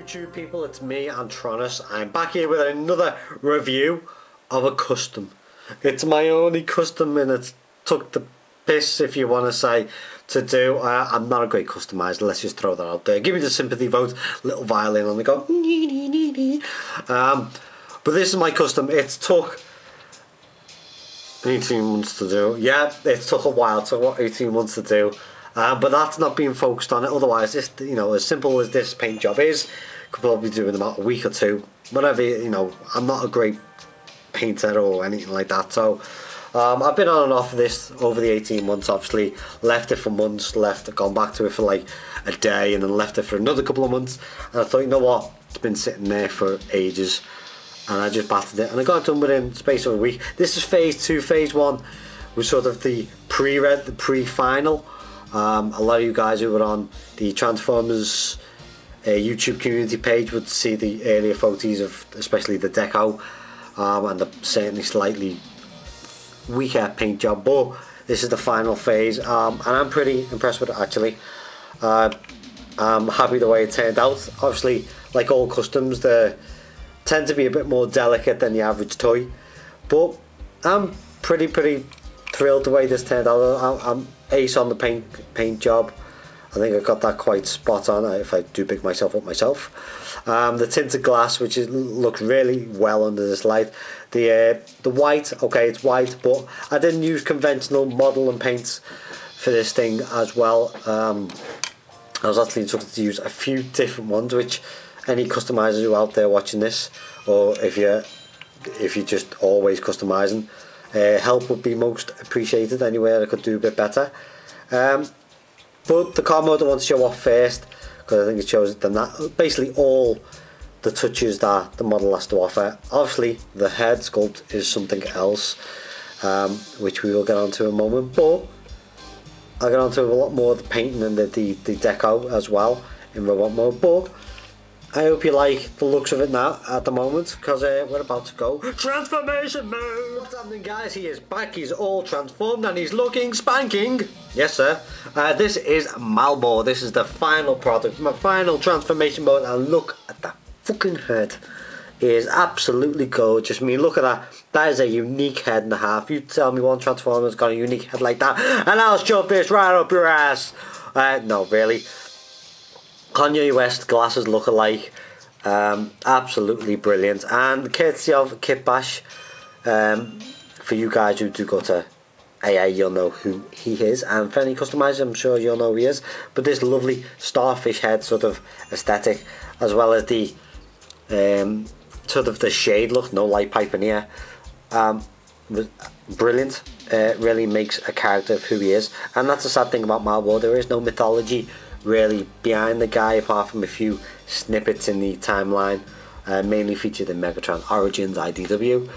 YouTube people, it's me, Antronus. I'm back here with another review of a custom. It's my only custom and it took the piss, if you want to say, to do. I'm not a great customizer, let's just throw that out there. Give me the sympathy vote, little violin on the go. But this is my custom. It took 18 months to do. Yeah, it took a while, it took 18 months to do. But that's not being focused on it. Otherwise, this, you know, as simple as this paint job is, could probably do in about a week or two. Whatever, you know, I'm not a great painter or anything like that. So I've been on and off of this over the 18 months. Obviously, left it for months, gone back to it for like a day, and then left it for another couple of months. And I thought, you know what, it's been sitting there for ages, and I just battered it, and I got it done within the space of a week. This is phase 2. Phase 1 was sort of the pre-final. A lot of you guys who were on the Transformers YouTube community page would see the earlier photos of especially the deco and the certainly slightly weaker paint job, but this is the final phase, and I'm pretty impressed with it actually. I'm happy the way it turned out. Obviously, like all customs, they tend to be a bit more delicate than the average toy, but I'm pretty thrilled the way this turned out. I'm ace on the paint job. I think I got that quite spot on, if I do pick myself up myself. The tinted glass, which looks really well under this light. The white, okay, it's white, but I didn't use conventional model and paints for this thing as well. I was actually instructed to use a few different ones, which any customizers who are out there watching this, or if you're just always customizing, help would be most appreciated. Anywhere I could do a bit better. But the car mode I want to show off first, because I think it shows that basically all the touches that the model has to offer. Obviously the head sculpt is something else, which we will get onto in a moment, but I'll get onto a lot more of the painting and the deco as well in robot mode. But I hope you like the looks of it now at the moment, because we're about to go transformation mode. What's happening, guys? He is back, he's all transformed and he's looking spanking. Yes sir. This is Marlboor. This is the final product, my final transformation mode, and look at that fucking head. It is absolutely gorgeous. I mean, look at that. That is a unique head and a half. You tell me one Transformer's got a unique head like that and I'll shove this right up your ass. No, really. Kanye West glasses look alike, absolutely brilliant, and courtesy of Kit Bash. For you guys who do go to AA, you'll know who he is, and for any customizers, I'm sure you'll know who he is. But this lovely starfish head sort of aesthetic, as well as the sort of the shade look, no light pipe in here, was brilliant. Really makes a character of who he is, and that's the sad thing about Marlboor. There is no mythology really behind the guy, apart from a few snippets in the timeline, mainly featured in Megatron Origins IDW.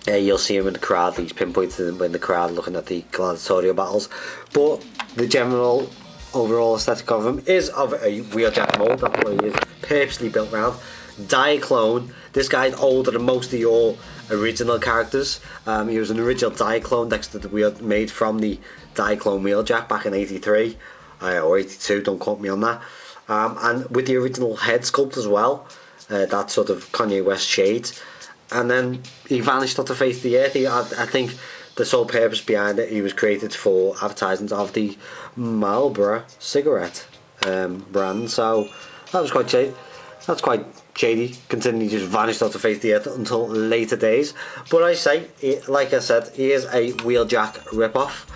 You'll see him in the crowd, he's pinpointed in the crowd looking at the gladiatorial battles, but the general overall aesthetic of him is of a Wheeljack mold. That's what he is purposely built around. Diaclone. This guy's older than most of your original characters. He was an original Diaclone next to the wheel made from the Diaclone Wheeljack back in '83. Or 82, don't quote me on that. And with the original head sculpt as well, that sort of Kanye West shades. And then he vanished off the face of the earth. I think the sole purpose behind it, he was created for advertisements of the Marlboro cigarette brand. So that was quite shady. That's quite shady, considering he just vanished off the face of the earth until later days. But I say, like I said, he is a Wheeljack ripoff.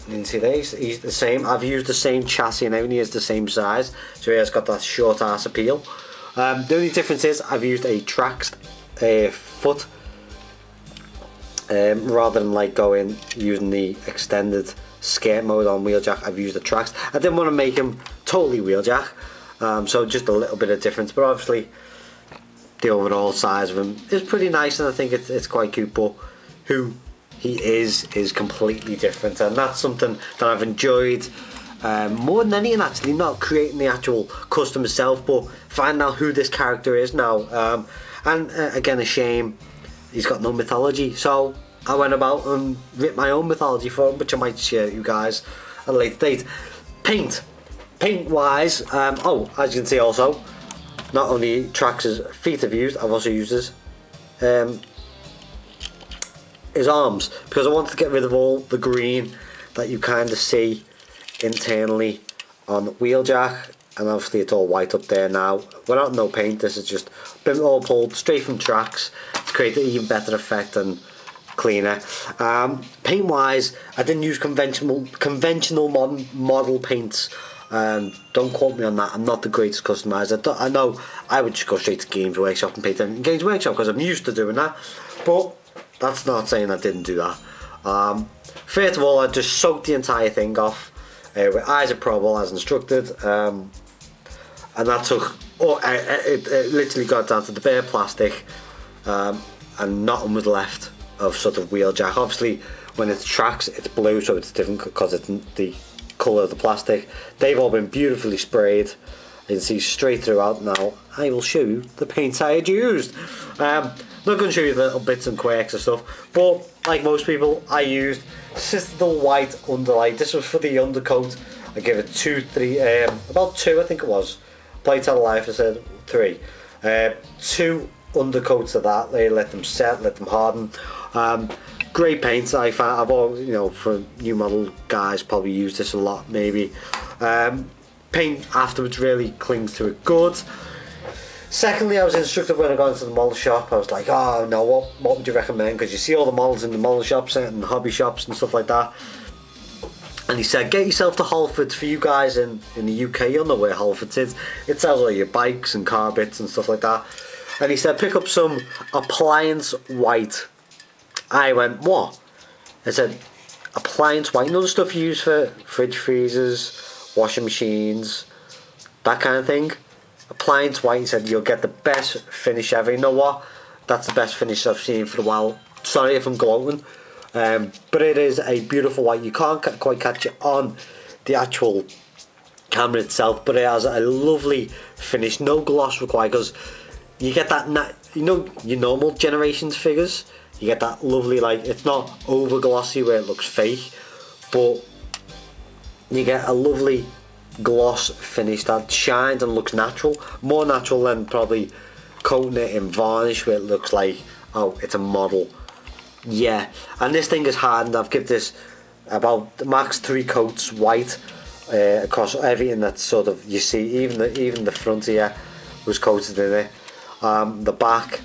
You can see there, he's the same. I've used the same chassis and everything. He is the same size, so he has got that short ass appeal. The only difference is I've used a traxed foot rather than like using the extended skirt mode on Wheeljack. I've used the traxed. I didn't want to make him totally Wheeljack, so just a little bit of difference. But obviously, the overall size of him is pretty nice, and I think it's quite cute. But who he is completely different, and that's something that I've enjoyed more than anything actually. Not creating the actual custom itself, but finding out who this character is now. And again, a shame he's got no mythology, so I went about and writ my own mythology for him, which I might share with you guys at a later date. Paint. Paint wise, oh, as you can see also, not only tracks his feet I've used, I've also used his arms, because I wanted to get rid of all the green that you kind of see internally on Wheeljack, and obviously it's all white up there now without no paint. This is just been all pulled straight from tracks to create an even better effect and cleaner. Paint wise, I didn't use conventional model paints. Don't quote me on that. I'm not the greatest customizer. I know I would just go straight to Games Workshop and paint them in Games Workshop because I'm used to doing that, but that's not saying I didn't do that. First of all, I just soaked the entire thing off with isopropyl as instructed, and that took, it literally got down to the bare plastic, and nothing was left of sort of Wheeljack. Obviously when it's tracks it's blue, so it's different because it's the colour of the plastic. They've all been beautifully sprayed. You can see straight throughout. Now I will show you the paints I had used. I'm not going to show you the little bits and quirks and stuff, but like most people, I used Citadel White Underlight. This was for the undercoat. I gave it about 2 I think it was. Playtell Life I said 3. 2 undercoats of that. They let them set, let them harden. Great paints. I've all, you know, for new model guys probably use this a lot maybe. Paint afterwards really clings to it good. Secondly, I was instructed when I got into the model shop. I was like, oh no, what would you recommend? Because you see all the models in the model shops and hobby shops and stuff like that. And he said, get yourself to Halfords. For you guys in the UK, you'll know where Halfords is. It sells all your bikes and car bits and stuff like that. And he said, pick up some appliance white. I went, what? I said, appliance white. You know the stuff you use for fridge freezers, washing machines, that kind of thing? Appliance white. He said, you'll get the best finish ever. You know what? That's the best finish I've seen for a while. Sorry if I'm gloating. But it is a beautiful white. You can't quite catch it on the actual camera itself, but it has a lovely finish. No gloss required, because you get that, you know, your normal Generations figures, you get that lovely, like, it's not over glossy where it looks fake, but you get a lovely gloss finish that shines and looks natural, more natural than probably coating it in varnish where it looks like, oh, it's a model. Yeah, and this thing is hardened. I've given this about max 3 coats white across everything that sort of you see. Even the front here was coated in it, the back,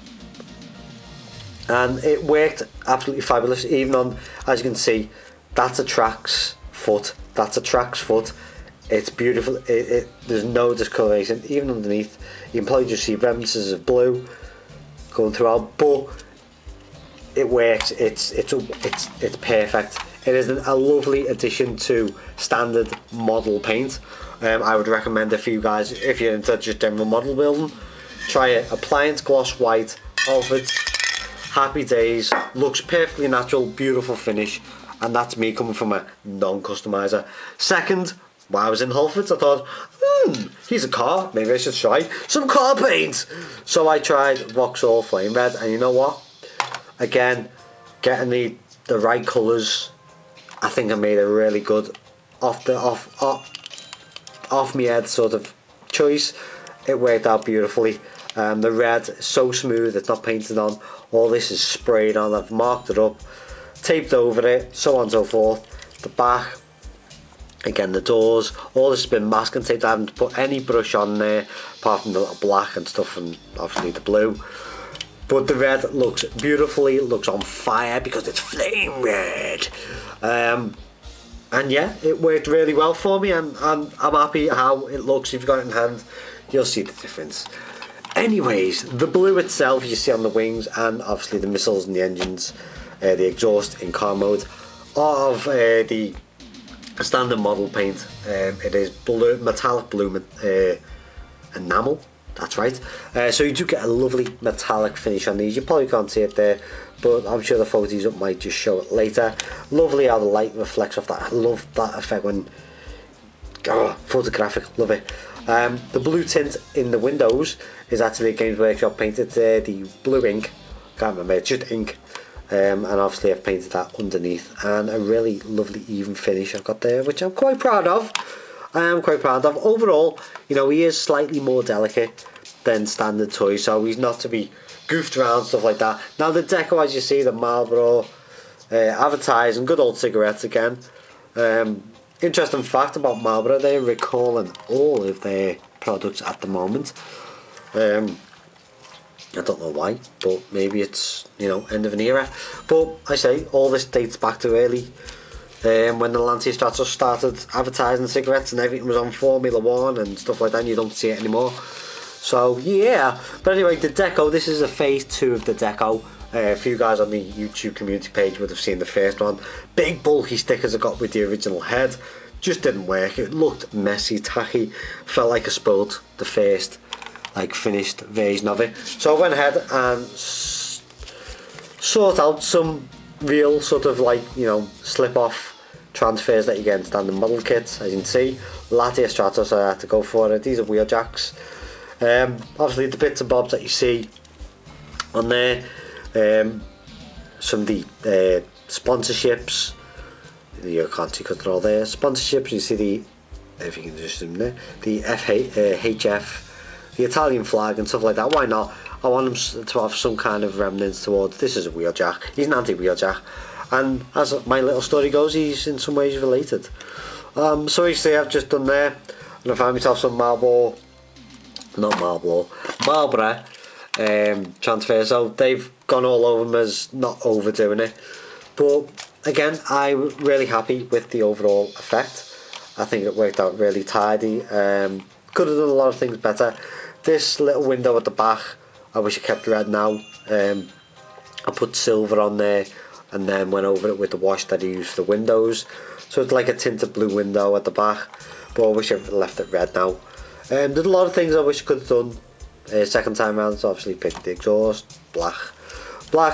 and it worked absolutely fabulous. Even on, as you can see, that's a Trax foot. That's a Trax foot. It's beautiful. There's no discoloration. Even underneath, you can probably just see remnants of blue going throughout, but it works. It's perfect. It is a lovely addition to standard model paint. I would recommend it for you guys if you're into just general model building. Try it. Appliance gloss white, Halfords. Happy days. Looks perfectly natural, beautiful finish, and that's me coming from a non-customizer. Second, while I was in Halfords, I thought, here's a car. Maybe I should try some car paint. So I tried Vauxhall Flame Red, and you know what? Again, getting the right colours, I think I made a really good off my head sort of choice. It worked out beautifully. The red is so smooth, it's not painted on. All this is sprayed on. I've marked it up, taped over it, so on and so forth. The back, again the doors, all this has been masking taped. I haven't put any brush on there apart from the little black and stuff, and obviously the blue. But the red looks beautifully, it looks on fire because it's flame red. And yeah, it worked really well for me, and I'm happy how it looks. If you've got it in hand, you'll see the difference. Anyways, the blue itself you see on the wings, and obviously the missiles and the engines, the exhaust in car mode, of the standard model paint. It is blue, metallic blue enamel. That's right. So you do get a lovely metallic finish on these. You probably can't see it there, but I'm sure the photos up might just show it later. Lovely how the light reflects off that. I love that effect when, photographic, love it. The blue tint in the windows is actually a Games Workshop paint. It's the blue ink. Can't remember, it's just ink. And obviously I've painted that underneath, and a really lovely even finish I've got there, which I'm quite proud of. I am quite proud of. Overall, you know, he is slightly more delicate than standard toys, so he's not to be goofed around, stuff like that. Now the deco, as you see, the Marlboro advertising, good old cigarettes again. Interesting fact about Marlboro, they're recalling all of their products at the moment. I don't know why, but maybe it's, you know, end of an era. But I say all this dates back to early when the Lancia Stratos started advertising cigarettes and everything was on Formula 1 and stuff like that, and you don't see it anymore. So yeah, but anyway, the deco, this is a phase 2 of the deco. A few guys on the YouTube community page would have seen the first one. Big bulky stickers I got with the original head. Just didn't work. It looked messy, tacky. Felt like I spoiled the first like finished version of it. So I went ahead and sort out some real sort of like, you know, slip off transfers that you get in standard model kits. As you can see, Lancia Stratos, I had to go for it. These are Wheeljacks. Obviously the bits and bobs that you see on there, some of the sponsorships, you can't see because they're all there. Sponsorships, you see the, if you can just zoom there, the HF, the Italian flag and stuff like that. Why not? I want them to have some kind of remnants towards, this is a Wheeljack, he's an anti-Wheeljack, and as my little story goes, he's in some ways related. So you see I've just done there, and I found myself some Marlboro transfers, so they've gone all over them as not overdoing it. But again, I'm really happy with the overall effect. I think it worked out really tidy. Could have done a lot of things better. This little window at the back, I wish I kept red now. I put silver on there and then went over it with the wash that I used for the windows. So it's like a tinted blue window at the back, but I wish I left it red now. There's a lot of things I wish I could have done second time around. So obviously picked the exhaust, black,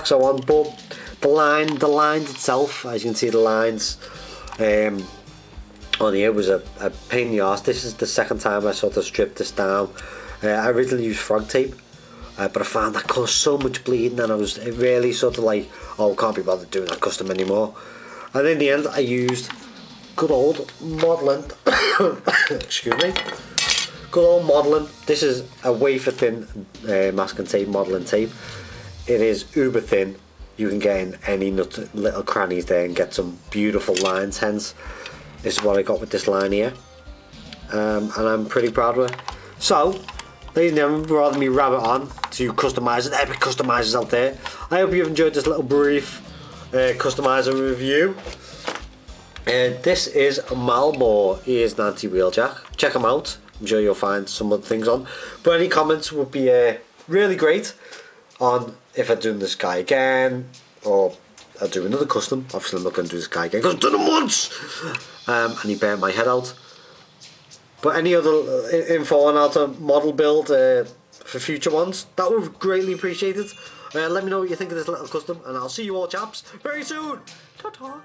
so on. But the lines itself, as you can see, the lines on here was a pain in the arse. This is the second time I sort of stripped this down. I originally used frog tape, but I found that caused so much bleeding, and it really sort of like, oh, can't be bothered doing that custom anymore. And in the end, I used good old modelling. Excuse me. Good old modelling. This is a wafer thin masking tape, modelling tape. It is uber thin. You can get in any little crannies there and get some beautiful lines. Hence, this is what I got with this line here, and I'm pretty proud of it. So, ladies and gentlemen, rather than me rabbit on to customizers, epic customizers out there, I hope you've enjoyed this little brief customizer review. This is Marlboor. He is an anti-Wheeljack. Check him out. I'm sure you'll find some other things on. But any comments would be really great on if I do this guy again, or I'll do another custom. Obviously I'm not going to do this guy again because I've done him once, and he burnt my head out. But any other info on how to model build for future ones, that would be greatly appreciated. Let me know what you think of this little custom, and I'll see you all chaps very soon. Ta-ta.